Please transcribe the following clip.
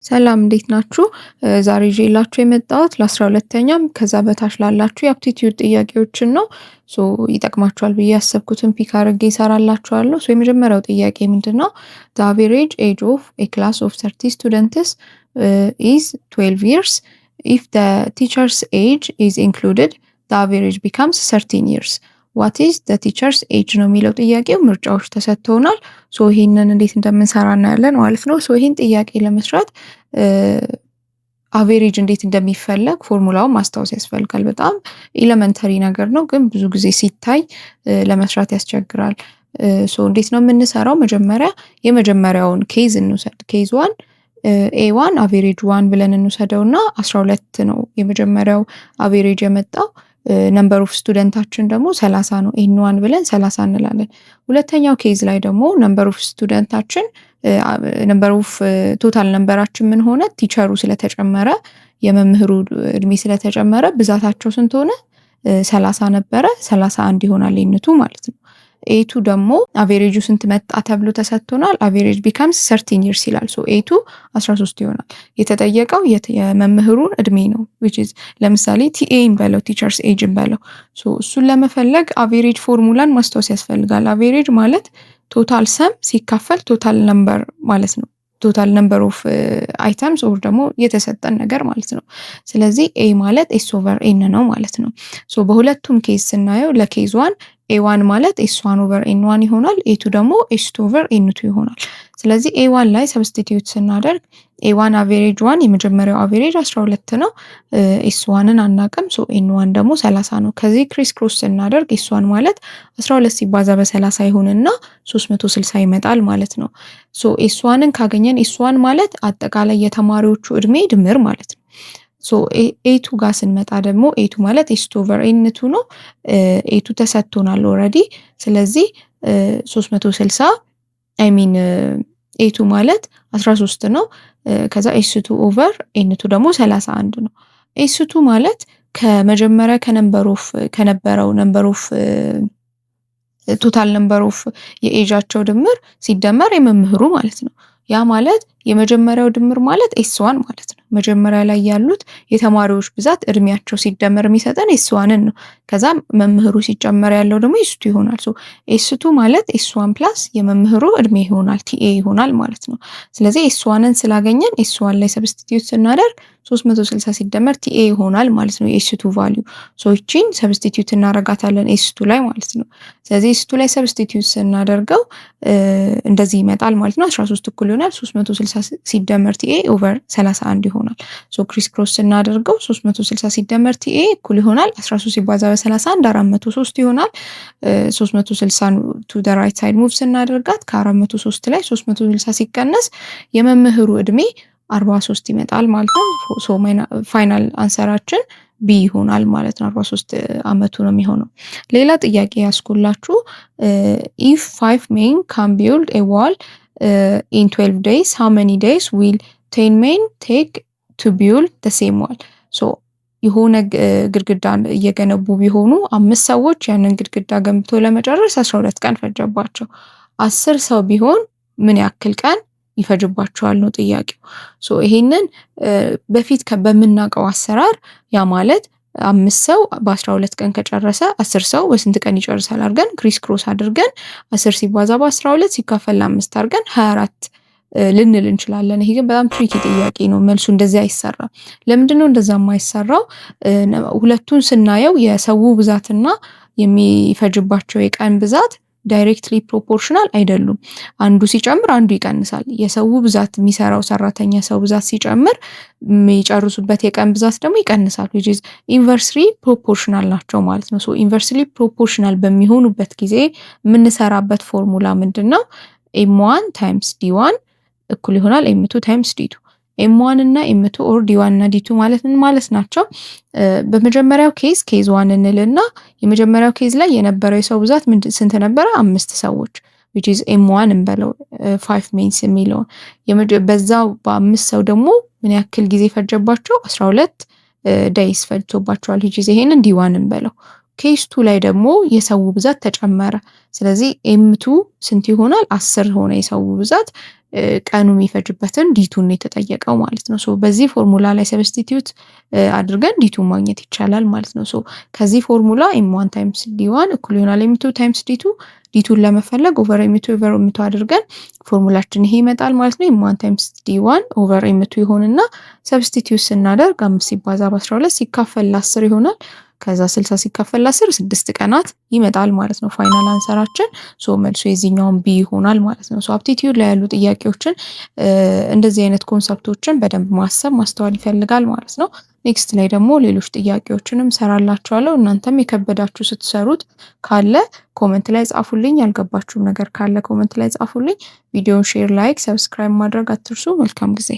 ሰላም እንዴት ናችሁ? ዛሬ ይዤላችሁ የመጣሁት ለ12ኛም ከዛ በታች ላላችሁ የአፕቲቲዩድ ጥያቄዎችን ነው። ይጠቅማችኋል ብዬ ያሰብኩትን ፒክ አድርጌ እሰራላችኋለሁ። የመጀመሪያው ጥያቄ ምንድነው? The average age of a class of 30 students is 12 years. If the teacher's age is included, the average becomes 13 years. What is the teacher's age ነው የሚለው ጥያቄው። ምርጫዎች ተሰጥተውናል። ይሄንን እንዴት እንደምንሰራ እናያለን ማለት ነው። ይሄን ጥያቄ ለመስራት አቬሬጅ እንዴት እንደሚፈለግ ፎርሙላውን ማስታወስ ያስፈልጋል። በጣም ኤሌመንተሪ ነገር ነው፣ ግን ብዙ ጊዜ ሲታይ ለመስራት ያስቸግራል። እንዴት ነው የምንሰራው? መጀመሪያ የመጀመሪያውን ኬዝ እንውሰድ። ኬዝ 1 A1 አቬሬጅ 1 ብለን እንውሰደውና 12 ነው የመጀመሪያው አቬሬጅ የመጣው። ነምበር ኦፍ ስቱደንታችን ደግሞ 30 ነው። ኤን1 ብለን 30 እንላለን። ሁለተኛው ኬዝ ላይ ደግሞ ነምበር ኦፍ ስቱደንታችን ነምበር ኦፍ ቶታል ነምበራችን ምን ሆነ? ቲቸሩ ስለተጨመረ የመምህሩ እድሜ ስለተጨመረ ብዛታቸው ስንት ሆነ? 30 ነበረ፣ 31 ይሆናል ኤንቱ ማለት ነው። ኤቱ ደግሞ አቬሬጁ ስንት መጣ ተብሎ ተሰጥቶናል። አቬሬጅ ቢካምስ 13 ይርስ ይላል። ኤቱ 13 ይሆናል። የተጠየቀው የመምህሩን እድሜ ነው። which is ለምሳሌ ቲኤን በለው ቲቸርስ ኤጅን በለው። እሱን ለመፈለግ አቬሬጅ ፎርሙላን ማስታወስ ያስፈልጋል። አቬሬጅ ማለት ቶታል ሰም ሲካፈል ቶታል ነምበር ማለት ነው። ቶታል ነምበር ኦፍ አይተምስ ኦር ደግሞ የተሰጠን ነገር ማለት ነው። ስለዚህ ኤ ማለት ኤስ ኦቨር ኤን ነው ማለት ነው። በሁለቱም ኬዝ ስናየው ለኬዝ 1 ኤ1 ማለት ኤስ1 ኦቨር ኤን1 ይሆናል። ኤቱ ደግሞ ኤስ2 ኦቨር ኤን2 ይሆናል። ስለዚህ ኤ1 ላይ ሰብስቲቲዩት ስናደርግ ኤ1 አቬሬጅ 1 የመጀመሪያው አቬሬጅ 12 ነው። ኤስ1ን አናቅም። ኤን1 ደግሞ 30 ነው። ከዚህ ክሪስ ክሮስ ስናደርግ ኤስ1 ማለት 12 ሲባዛ በ30 ይሆንና 360 ይመጣል ማለት ነው። ኤስ1ን ካገኘን ኤስ1 ማለት አጠቃላይ የተማሪዎቹ እድሜ ድምር ማለት ነው። ኤቱ ጋር ስንመጣ ደግሞ ኤቱ ማለት ኤስ2 ኦቨር ኤን2 ነው። ኤቱ ተሰጥቶናል ኦልሬዲ። ስለዚህ 360 ኤቱ ማለት 13 ነው። ከዛ ኤስ2 ኦቨር ኤን2 ደግሞ 31 ነው። ኤስ2 ማለት ከመጀመሪያ ከነበረው ነምበር ኦፍ ቶታል ነምበር ኦፍ የኤጃቸው ድምር ሲደመር የመምህሩ ማለት ነው። ያ ማለት የመጀመሪያው ድምር ማለት ኤስ1 ማለት ነው። መጀመሪያ ላይ ያሉት የተማሪዎች ብዛት እድሜያቸው ሲደመር የሚሰጠን ኤስ1ን ነው። ከዛ መምህሩ ሲጨመር ያለው ደግሞ ኤስ2 ይሆናል። ኤስ2 ማለት ኤስ1 ፕላስ የመምህሩ እድሜ ይሆናል፣ ቲኤ ይሆናል ማለት ነው። ስለዚህ ኤስ1ን ስላገኘን ኤስ1 ላይ ሰብስቲቲዩት ስናደርግ 360 ሲደመር ቲኤ ይሆናል ማለት ነው የኤስ2 ቫልዩ። ይቺን ሰብስቲቲዩት እናደርጋታለን ኤስ2 ላይ ማለት ነው። ስለዚህ ኤስ2 ላይ ሰብስቲቲዩት ስናደርገው እንደዚህ ይመጣል ማለት ነው። 13 እኩል ይሆናል 360 ሲደመር ቲኤ ኦቨር 31 ይሆናል። ክሪስ ክሮስ ስናደርገው 360 ሲደመር ቲኤ እኩል ይሆናል 13 ሲባዛ በ31 403 ይሆናል። 360 ቱ ዘ ራይት ሳይድ ሙቭ ስናደርጋት ከ403 ላይ 360 ሲቀነስ የመምህሩ እድሜ 43 ይመጣል ማለት ነው። ፋይናል አንሰራችን ቢ ይሆናል ማለት ነው። 43 አመቱ ነው የሚሆነው። ሌላ ጥያቄ ያስኩላችሁ if 5 men can build a wall in 12 days, how many days will 10 men take to build the same wall? የሆነ ግድግዳን እየገነቡ ቢሆኑ 5 ሰዎች ያንን ግድግዳ ገንብቶ ለመጨረስ 12 ቀን ፈጀባቸው። 10 ሰው ቢሆን ምን ያክል ቀን ይፈጅባቸዋል ነው ጥያቄው። ይሄንን በፊት በምናውቀው አሰራር ያ ማለት 5 ሰው በ12 ቀን ከጨረሰ 10 ሰው በስንት ቀን ይጨርሳል አድርገን ክሪስ ክሮስ አድርገን 10 ሲባዛ በ12 ሲካፈል ለ5 አድርገን 24 ልንል እንችላለን። ይሄ ግን በጣም ትሪኪ ጥያቄ ነው። መልሱ እንደዚህ አይሰራም። ለምንድነው እንደዛ የማይሰራው? ሁለቱን ስናየው የሰው ብዛትና የሚፈጅባቸው የቀን ብዛት ዳይሬክትሊ ፕሮፖርሽናል አይደሉም። አንዱ ሲጨምር አንዱ ይቀንሳል። የሰው ብዛት የሚሰራው ሰራተኛ ሰው ብዛት ሲጨምር የሚጨርሱበት የቀን ብዛት ደግሞ ይቀንሳል። which is inversely proportional ናቸው ማለት ነው። inversely proportional በሚሆኑበት ጊዜ የምንሰራበት ፎርሙላ ምንድነው? m1 times d1 እኩል ይሆናል m2 times d2። m1 እና m2 or d1 እና d2 ማለት ምን ማለት ናቸው? በመጀመሪያው ኬዝ 1 እንልና የመጀመሪያው ኬዝ ላይ የነበረው የሰው ብዛት ስንት ነበረ? 5 ሰዎች which is m1 እንበለው 5 men የሚለው በዛው በ5 ሰው ደግሞ ምን ያክል ጊዜ ፈጀባቸው? 12 days ፈጅቶባቸዋል። which is ይሄንን d1 እንበለው። ኬስ 2 ላይ ደግሞ የሰው ብዛት ተጨመረ። ስለዚህ ኤም2 ስንት ይሆናል? 10 ሆነ የሰው ብዛት። ቀኑ የሚፈጅበትን ዲቱን ነው የተጠየቀው ማለት ነው። ሶ በዚህ ፎርሙላ ላይ ሰብስቲቲዩት አድርገን ዲቱን ማግኘት ይቻላል ማለት ነው። ሶ ከዚህ ፎርሙላ ኤም1 ታይምስ ዲ1 እኩል ይሆናል ኤም2 ታይምስ ዲቱ። ዲቱን ለመፈለግ ኦቨር ኤም2 ኦቨር ኤም2 አድርገን ፎርሙላችን ይሄ ይመጣል ማለት ነው። ኤም1 ታይምስ ዲ1 ኦቨር ኤም2 ይሆንና ሰብስቲቲዩት ስናደርግ 5 ሲባዛ በ12 ሲካፈል ለ10 ይሆናል። ከዛ 60 ሲካፈል ለ10 6 ቀናት ይመጣል ማለት ነው ፋይናል አንሰራችን። ሶ መልሱ የዚህኛውን ቢ ይሆናል ማለት ነው። ሶ አፕቲቲዩድ ላይ ያሉ ጥያቄዎችን እንደዚህ አይነት ኮንሰፕቶችን በደንብ ማሰብ ማስተዋል ይፈልጋል ማለት ነው። ኔክስት ላይ ደግሞ ሌሎች ጥያቄዎችንም ሰራላችኋለሁ። እናንተም የከበዳችሁ ስትሰሩት ካለ ኮመንት ላይ ጻፉልኝ። ያልገባችሁም ነገር ካለ ኮመንት ላይ ጻፉልኝ። ቪዲዮን ሼር፣ ላይክ፣ ሰብስክራይብ ማድረግ አትርሱ። መልካም ጊዜ